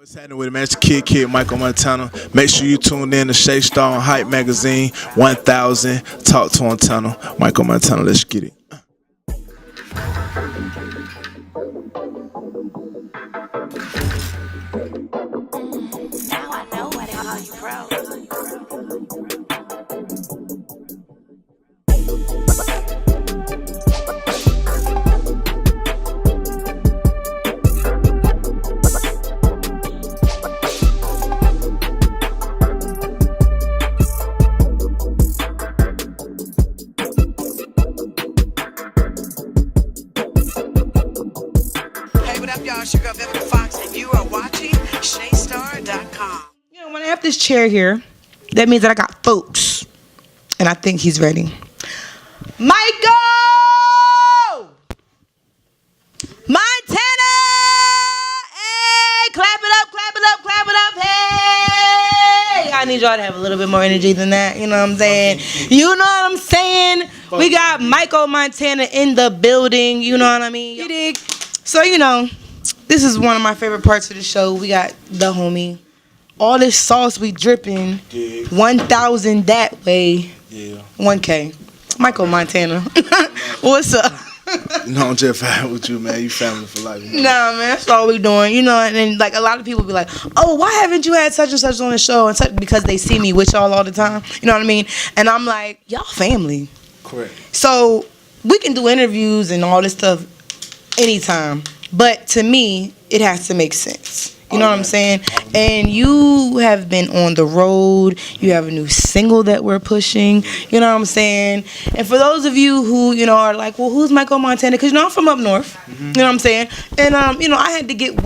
What's happening with it, man? It's the Kid, Mykko Montana. Make sure you tune in to Shay Star on Hype Magazine 1000. Talk to Montana. Mykko Montana, let's get it. Now I know why they call you pro. Y'all, Sugar Vivica Fox, and you are watching ShayStar.com. You know, when I have this chair here, that means that I got folks. And I think he's ready. Mykko! Montana! Hey! Clap it up, clap it up, clap it up, hey! I need y'all to have a little bit more energy than that, you know what I'm saying? You know what I'm saying? We got Mykko Montana in the building, you know what I mean? You dig? So, you know, this is one of my favorite parts of the show. We got the homie. All this sauce we dripping. Yeah. 1,000 that way. Yeah. 1K. Mykko Montana. What's up? No, I'm just fine with you, man. You family for life. Man. Nah, man. That's all we doing. You know, and then, like, a lot of people be like, oh, why haven't you had such and such on the show? And such, because they see me with y'all all the time. You know what I mean? And I'm like, y'all family. Correct. So we can do interviews and all this stuff anytime. But to me, it has to make sense. You know what I'm saying? And you have been on the road. You have a new single that we're pushing. You know what I'm saying? And for those of you who, you know, are like, well, who's Mykko Montana? Because, you know, I'm from up north. Mm-hmm. You know what I'm saying? And, you know, I had to get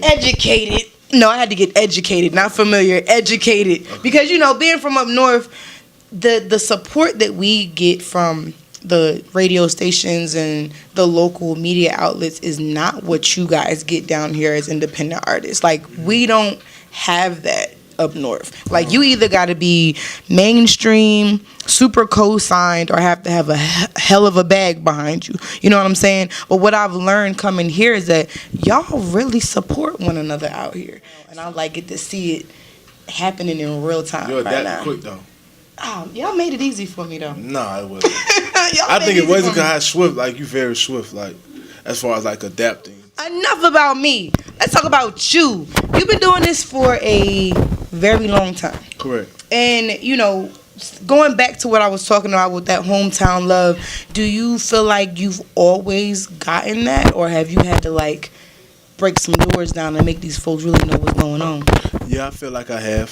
educated. No, I had to get educated, not familiar, educated. Okay. Because, you know, being from up north, the support that we get from the radio stations and the local media outlets is not what you guys get down here as independent artists. Like, we don't have that up north. Like, you either got to be mainstream, super co-signed, or have to have a hell of a bag behind you. You know what I'm saying? But what I've learned coming here is that y'all really support one another out here. And I like get to see it happening in real time. You're right that now. quick, though. Oh, y'all made it easy for me, though. Nah, it wasn't. I think it wasn't because I swift, like, you very swift, like, as far as, like, adapting. Enough about me. Let's talk about you. You've been doing this for a very long time. Correct. And, you know, going back to what I was talking about with that hometown love, do you feel like you've always gotten that? Or have you had to, like, break some doors down and make these folks really know what's going on? Yeah, I feel like I have.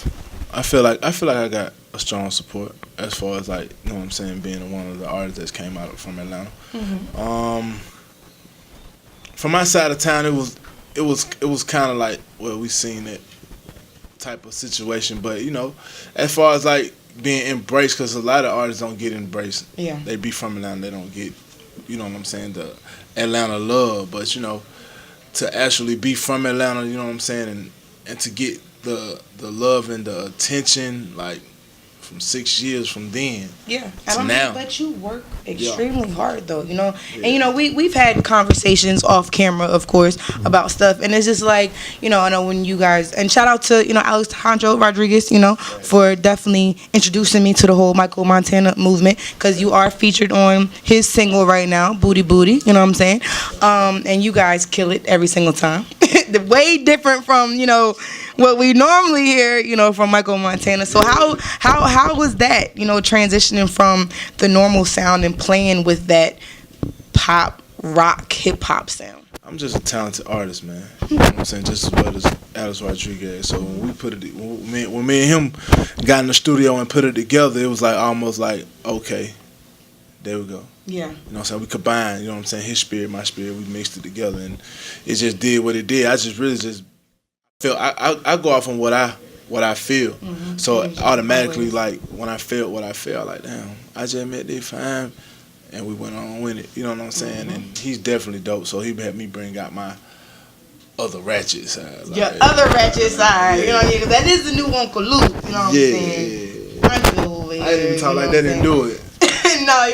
I feel like I got a strong support as far as, like, you know what I'm saying, being one of the artists that came out from Atlanta. Mm-hmm. From my side of town, it was kind of like, well, we seen that type of situation, but, you know, as far as, like, being embraced, because a lot of artists don't get embraced. Yeah, they be from Atlanta, they don't get, you know what I'm saying, the Atlanta love. But, you know, to actually be from Atlanta, you know what I'm saying, and to get the love and the attention, like, from 6 years from then to now. But you work extremely hard, though, you know. Yeah. And, you know, we've had conversations off camera, of course, about stuff. And it's just like, you know, I know when you guys, and shout out to, you know, Alejandro Rodriguez, you know, for definitely introducing me to the whole Mykko Montana movement, because you are featured on his single right now, Booty Booty, you know what I'm saying? And you guys kill it every single time. Way different from, you know, what we normally hear, you know, from Mykko Montana. So how was that, you know, transitioning from the normal sound and playing with that pop, rock, hip-hop sound? I'm just a talented artist, man. You know what I'm saying? Just as well as Alex Rodriguez. So when me and him got in the studio and put it together, it was like almost like, okay, there we go. Yeah. You know what I'm saying? We combined, you know what I'm saying, his spirit, my spirit, we mixed it together, and it just did what it did. I just really just feel, I go off on what I feel. Mm-hmm. So automatically, like, when I felt what I felt, like, damn, I just met they fine, and we went on with it. You know what I'm saying? Mm-hmm. And he's definitely dope, so he helped me bring out my other ratchet side. Like, your other ratchet side. Yeah. You know what I mean? 'Cause that is the new Uncle Luke. You know what I'm saying? Yeah. I didn't even talk like that and do it. No.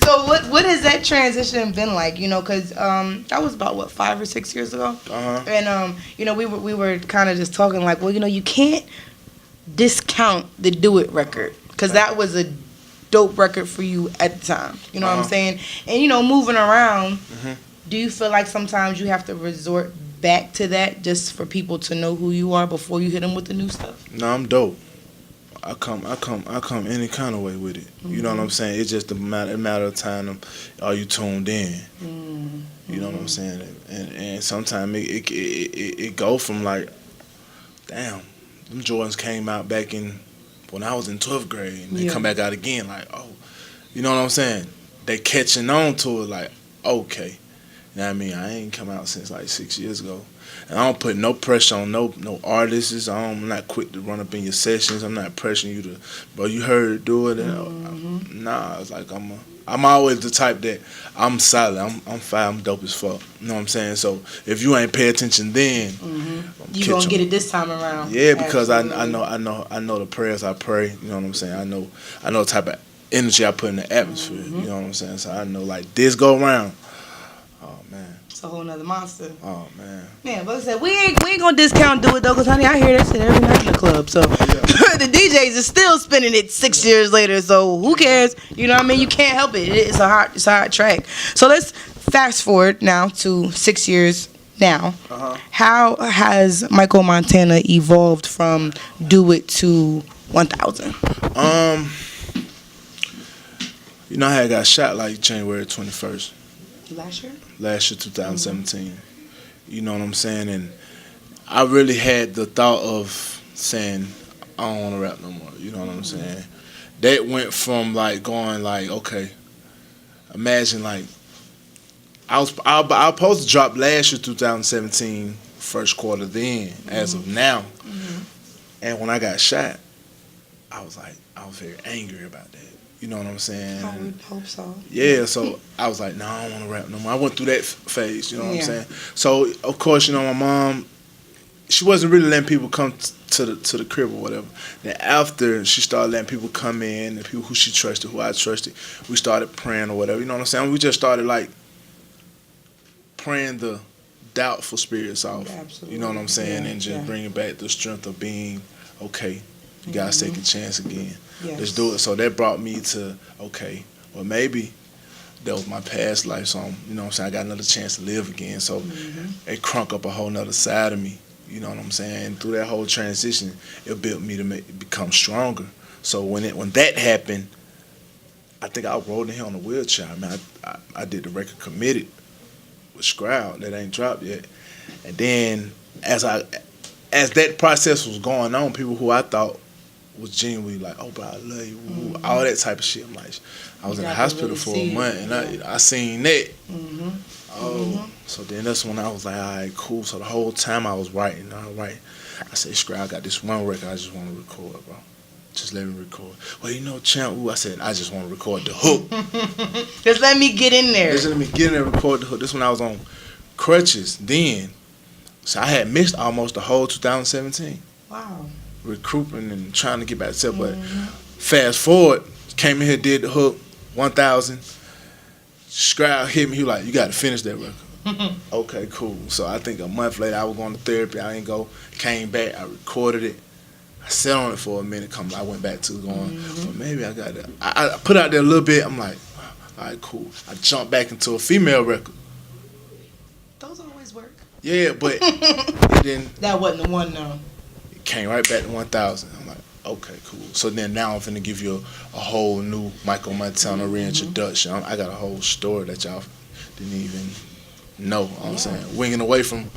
So So what has that transition been like? You know, because that was about what 5 or 6 years ago. And you know, we were kind of just talking like, well, you know, you can't discount the Do It record because that was a dope record for you at the time. You know what I'm saying? And you know, moving around, do you feel like sometimes you have to resort back to that just for people to know who you are before you hit them with the new stuff? No, I'm dope. I come any kind of way with it. You know what I'm saying? It's just a matter of time. Are you tuned in? You know what I'm saying? And sometimes it go from like, damn, them Jordans came out back in when I was in 12th grade, and they come back out again. Like, oh, you know what I'm saying? They catching on to it. Like, okay, you know what I mean? I ain't come out since like 6 years ago. And I don't put no pressure on no artists. I'm not quick to run up in your sessions. I'm not pressuring you to, bro, you heard it, do it. And nah, it's like I'm always the type that I'm solid. I'm fine. I'm dope as fuck. You know what I'm saying? So if you ain't pay attention then, you gonna get it this time around. Yeah, because I know the prayers I pray. You know what I'm saying? I know the type of energy I put in the atmosphere. You know what I'm saying? So I know like this go around. Oh man. It's a whole nother monster. Oh man. Man, but like I said, we ain't gonna discount Do It though, cause honey, I hear that shit every night in the club. So the DJs is still spinning it 6 years later. So who cares? You know what I mean? You can't help it. It's a hot track. So let's fast forward now to 6 years now. How has Mykko Montana evolved from Do It to 1000? You know, I had got shot like January 21st. Last year? Last year, 2017. You know what I'm saying? And I really had the thought of saying, I don't want to rap no more. You know what I'm saying? That went from like going like, okay, imagine like, I was supposed to drop last year, 2017, first quarter then, as of now. And when I got shot, I was very angry about that. You know what I'm saying? I would hope so. Yeah, so I was like, no, I don't want to rap no more. I went through that phase, you know what I'm saying? So, of course, you know, my mom, she wasn't really letting people come to the crib or whatever. Then after she started letting people come in, the people who she trusted, who I trusted, we started praying or whatever, you know what I'm saying? We just started, like, praying the doubtful spirits off. Absolutely. You know what I'm saying? And just bringing back the strength of being, okay, you got to take a chance again. Yes. Let's do it. So that brought me to, okay, well, maybe that was my past life. So, you know what I'm saying, I got another chance to live again. So it crunk up a whole nother side of me. You know what I'm saying? And through that whole transition, it built me to become stronger. So when that happened, I think I rode in here on a wheelchair. I mean, I did the record Committed with Scroud. That ain't dropped yet. And then as that process was going on, people who I thought was genuinely like, oh, bro, I love you, all that type of shit. I'm like, I was in the hospital for a month, and I seen that. So then that's when I was like, all right, cool. So the whole time I was writing, I said, Scrap, I got this one record I just want to record, bro. Just let me record. Well, you know, Champ, I said, I just want to record the hook. Just let me get in there. Just let me get in there and record the hook. This when I was on crutches then. So I had missed almost the whole 2017. Wow. Recruiting and trying to get back to self, but fast forward, came in here, did the hook, 1000. Scrap hit me, he was like, you got to finish that record. Okay, cool. So I think a month later, I was going to therapy, I didn't go, came back, I recorded it. I sat on it for a minute, I went back to going, well, maybe I got to, I put out there a little bit, I'm like, all right, cool. I jumped back into a female record. Those always work. Yeah, but it didn't. That wasn't the one, though. Came right back to 1000. I'm like, okay, cool. So then now I'm finna give you a whole new Mykko Montana reintroduction. I got a whole story that y'all didn't even know. You know what I'm saying? Winging away from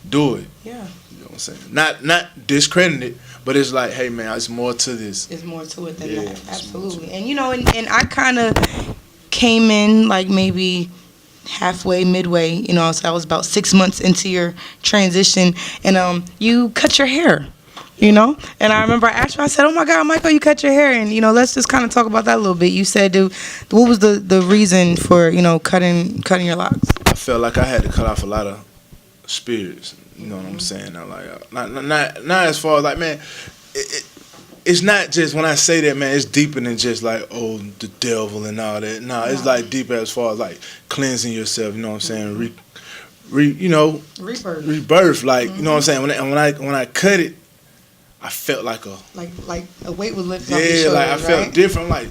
Do It. Yeah. You know what I'm saying? Not discrediting it, but it's like, hey man, it's more to this. There's more to it than that. Absolutely. And you know, and I kind of came in like maybe halfway, midway, you know, so I was about 6 months into your transition, and you cut your hair. You know, and I remember I asked you, I said, oh my God, Mykko, you cut your hair. And, you know, let's just kind of talk about that a little bit. You said, what was the reason for, you know, cutting your locks? I felt like I had to cut off a lot of spirits. You know what I'm saying? I'm like, not as far as like, man, it's not just when I say that, man. It's deeper than just like, oh, the devil and all that. Nah, it's like deeper as far as like cleansing yourself. You know what I'm saying? Rebirth. Like you know what I'm saying? When I cut it, I felt like a weight was lifted off your shoulders, like I felt different. I'm like,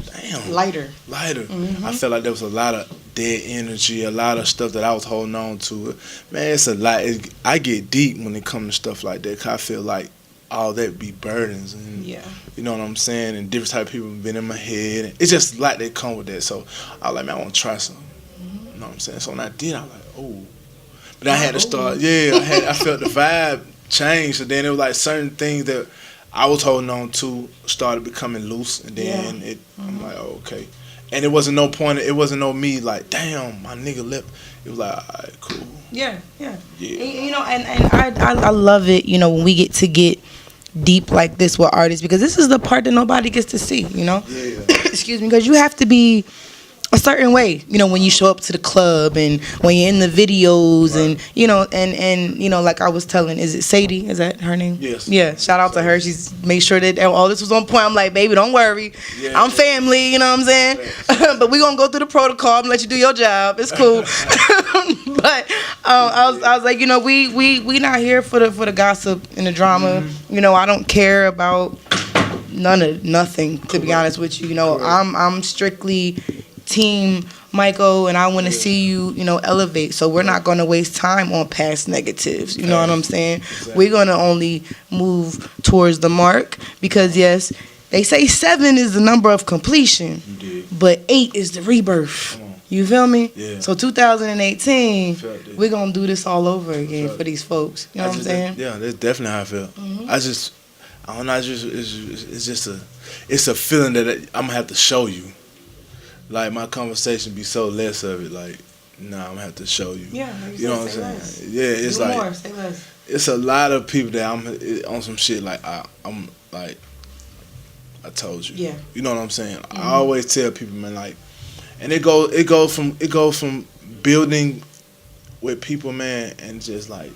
damn, lighter. Mm-hmm. I felt like there was a lot of dead energy, a lot of stuff that I was holding on to. Man, it's a lot. I get deep when it comes to stuff like that. 'Cause I feel like all that be burdens, and you know what I'm saying. And different type of people been in my head. It's just a lot that come with that. So I was like, man, I want to try something. You know what I'm saying? So when I did, I was like, oh. But I had to start. Yeah, I felt the vibe change. So then it was like certain things that I was holding on to started becoming loose, and then I'm like, oh, okay. And it wasn't no point. It wasn't no me like, damn, my nigga left. It was like, all right, cool. Yeah. And, you know, and I love it. You know, when we get deep like this with artists, because this is the part that nobody gets to see. You know, excuse me, because you have to be a certain way, you know, when you show up to the club and when you're in the videos and, you know, and you know, like I was telling, is it Sadie? Is that her name? Yes. Yeah, shout out to her. She's made sure that all this was on point. I'm like, baby, don't worry. I'm family, you know what I'm saying? But we're going to go through the protocol and let you do your job. It's cool. But I was like, you know, we not here for the gossip and the drama. You know, I don't care about nothing, to be honest with you. You know, I'm strictly Team Mykko, and I want to see you, you know, elevate. So we're not going to waste time on past negatives. You know what I'm saying? Exactly. We're going to only move towards the mark because, yes, they say 7 is the number of completion, but 8 is the rebirth. You feel me? Yeah. So 2018, we're going to do this all over again for these folks. You know what I'm saying? Yeah, that's definitely how I feel. I don't know, it's a feeling that I'm going to have to show you. Like, my conversation be so less of it, like, nah, I'm gonna have to show you. Yeah, you know what I'm saying? Less. Yeah, it's do like, more, say less. It's a lot of people that I'm on some shit, like, I'm like, I told you. Yeah. You know what I'm saying? I always tell people, man, like, and it go from building with people, man, and just like,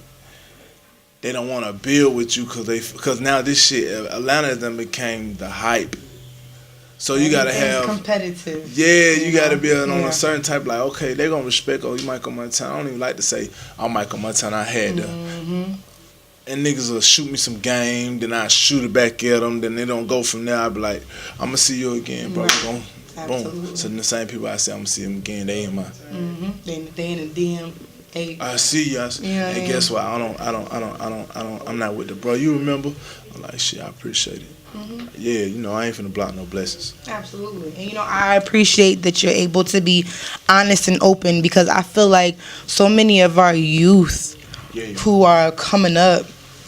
they don't want to build with you because now this shit, Atlanta then became the hype. So you gotta have competitive. Yeah, you gotta be on a certain type. Like, okay, they gonna respect. Oh, you Mykko Montana. I don't even like to say I'm Mykko Montana. I had to. And niggas will shoot me some game, then I shoot it back at them. Then they don't go from there. I be like, I'm gonna see you again, bro. Boom. So then the same people I say I'm gonna see them again. They in my. They in the DM. I see you. And guess what? I'm not with the bro. You remember? I'm like, shit. I appreciate it. Yeah, you know, I ain't finna block no blessings. Absolutely. And, you know, I appreciate that you're able to be honest and open because I feel like so many of our youth who are coming up,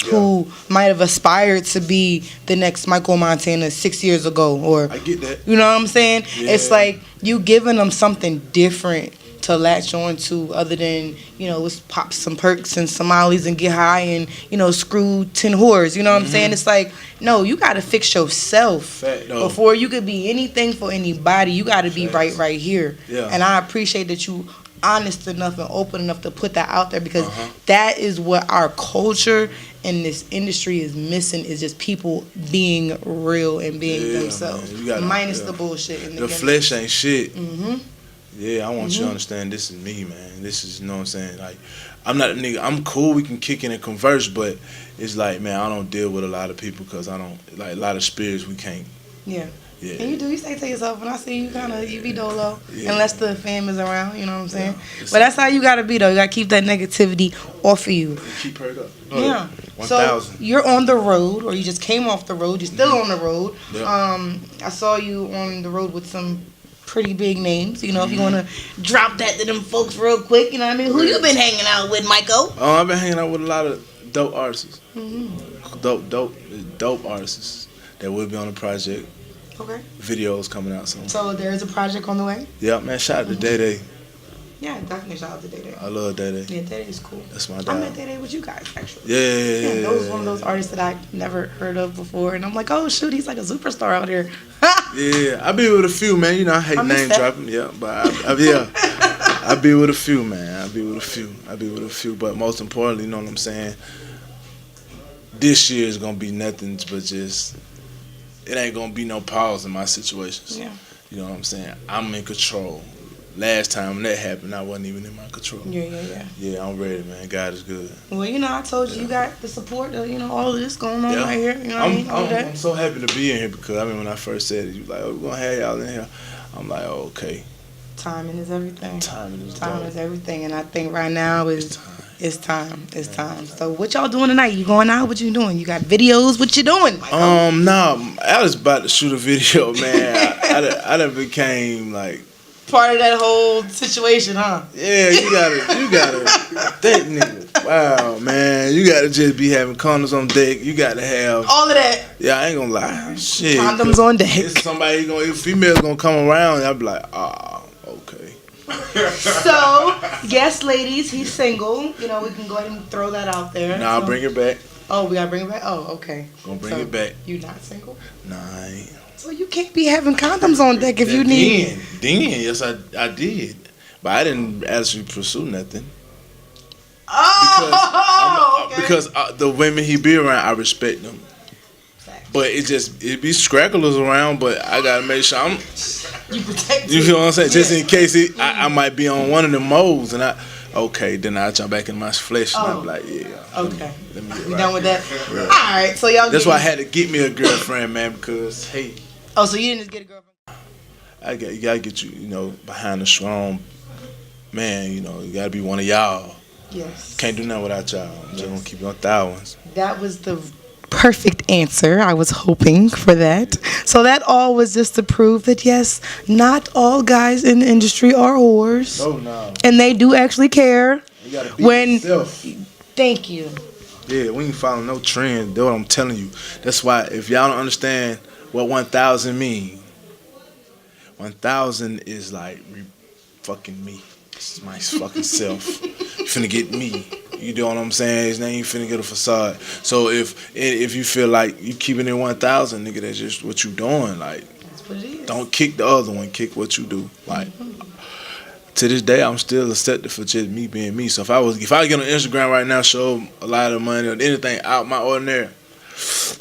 who might have aspired to be the next Mykko Montana 6 years ago, or I get that. You know what I'm saying? Yeah. It's like you giving them something different to latch on to other than, you know, let's pop some perks and some mollies and get high and, you know, screw 10 whores. You know what I'm saying? It's like, no, you got to fix yourself before you could be anything for anybody. You got to be right here. Yeah. And I appreciate that you honest enough and open enough to put that out there because that is what our culture in this industry is missing, is just people being real and being themselves. Minus the bullshit. In the flesh ain't shit. Yeah, I want you to understand this is me, man. This is, you know what I'm saying? Like, I'm not a nigga. I'm cool. We can kick in and converse, but it's like, man, I don't deal with a lot of people because I don't, like, a lot of spirits we can't. Yeah. And you do. You stay to yourself. When I see you, you be dolo. Unless the fam is around, you know what I'm saying? But that's how you got to be, though. You got to keep that negativity off of you. Keep her up. Yeah. 1,000. So you're on the road, or you just came off the road. You're still on the road. I saw you on the road with some pretty big names, you know, if you want to drop that to them folks real quick, you know what I mean? Who you been hanging out with, Mykko? Oh, I've been hanging out with a lot of dope artists. Dope artists that will be on the project. Okay. Videos coming out soon. So there's a project on the way? Yeah, man, shout out to Day Day. Yeah, definitely shout out to Day Day. I love Day Day. Yeah, Day Day's cool. That's my dad. I met Day Day with you guys, actually. Yeah. Those was one of those artists that I never heard of before, and I'm like, oh shoot, he's like a superstar out here. Yeah, I be with a few, man. You know, I hate name dropping. Yeah, but I be with a few, man. I be with a few. But most importantly, you know what I'm saying? This year is gonna be nothing but just it ain't gonna be no pause in my situations. Yeah. You know what I'm saying? I'm in control. Last time when that happened, I wasn't even in my control. Yeah. Yeah, I'm ready, man. God is good. Well, I told you got the support of, all of this going on right here. You know what I mean? I'm so happy to be in here because, when I first said it, you like, oh, we're going to have y'all in here. I'm like, oh, okay. Timing is everything. Timing is everything. And I think right now It's time. It's time. So what y'all doing tonight? You going out? What you doing? You got videos? What you doing? No, I was about to shoot a video, man. I done became like part of that whole situation, huh? Yeah, you gotta that nigga. Wow, man. You gotta just be having condoms on deck. You gotta have all of that. Yeah, I ain't gonna lie. Shit. Condoms on deck. If females gonna come around, I'll be like, okay. So, yes, ladies, he's single. We can go ahead and throw that out there. Nah, I'll bring it back. Oh, we gotta bring it back? Oh, okay. Gonna bring it back. You not single? Nah, I ain't. So you can't be having condoms on deck if you need. Then, yes, I did. But I didn't actually pursue nothing. Oh, because the women he be around, I respect them. But it be scragglers around, but I gotta make sure I'm. You protect. You know what I'm saying? Just in case I might be on one of them modes, and then I jump back in my flesh, and I'm like, yeah. Okay. Let me You done with that? Yeah. All right. So y'all. That's why I had to get me a girlfriend, man. Because hey. Oh, so you didn't just get a girlfriend? You gotta get behind a strong man. You gotta be one of y'all. Yes. Can't do nothing without y'all. I'm just gonna keep you on thousands. That was the perfect answer. I was hoping for that. So that all was just to prove that yes, not all guys in the industry are whores. Oh no. And they do actually care. You gotta be yourself. Thank you. Yeah, we ain't following no trend. That's what I'm telling you. That's why if y'all don't understand what 1,000 mean, 1,000 is like fucking me. It's my fucking self. You finna get me. You know what I'm saying? His name finna get a facade. So if you feel like you keeping it 1,000, nigga, that's just what you doing. Like, that's what it is. Don't kick the other one. Kick what you do. Like, to this day, I'm still accepted for just me being me. So if I get on Instagram right now, show a lot of money or anything out my ordinary,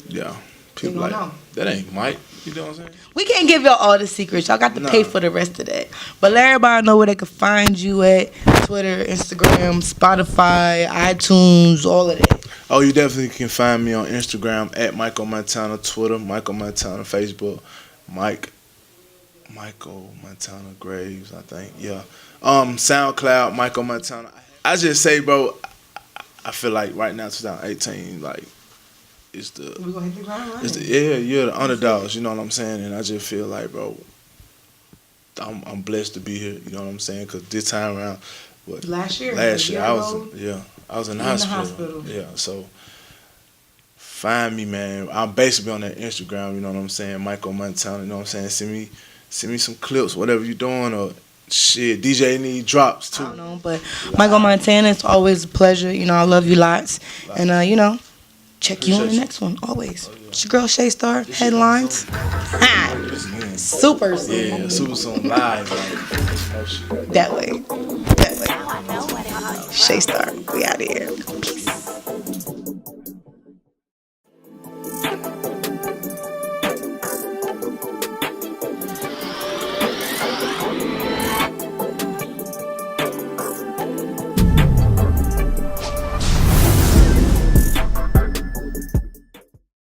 yeah, people like that ain't Mike. You know what I'm saying? We can't give y'all all the secrets. Y'all got to pay for the rest of that. But let everybody know where they can find you at: Twitter, Instagram, Spotify, iTunes, all of that. Oh, you definitely can find me on Instagram at Mykko Montana, Twitter, Mykko Montana, Facebook, Mykko Montana Graves, I think. Yeah. SoundCloud, Mykko Montana. I just say, bro, I feel like right now, 2018, like, it's the. We gonna hit the ground running. You're the underdogs. You know what I'm saying? And I just feel like, bro, I'm blessed to be here. You know what I'm saying? Because this time around, last year I was in the hospital. Yeah, so find me, man. I'm basically on that Instagram. You know what I'm saying? Mykko Montana. You know what I'm saying? Send me some clips, whatever you're doing, or shit. DJ need drops too. I don't know, but Mykko Montana, it's always a pleasure. I love you lots, and check you on the next one, always. It's your girl, Shay Star, headlines. Super soon. Yeah, super soon, live. That way. Shay Star, we out of here. Peace.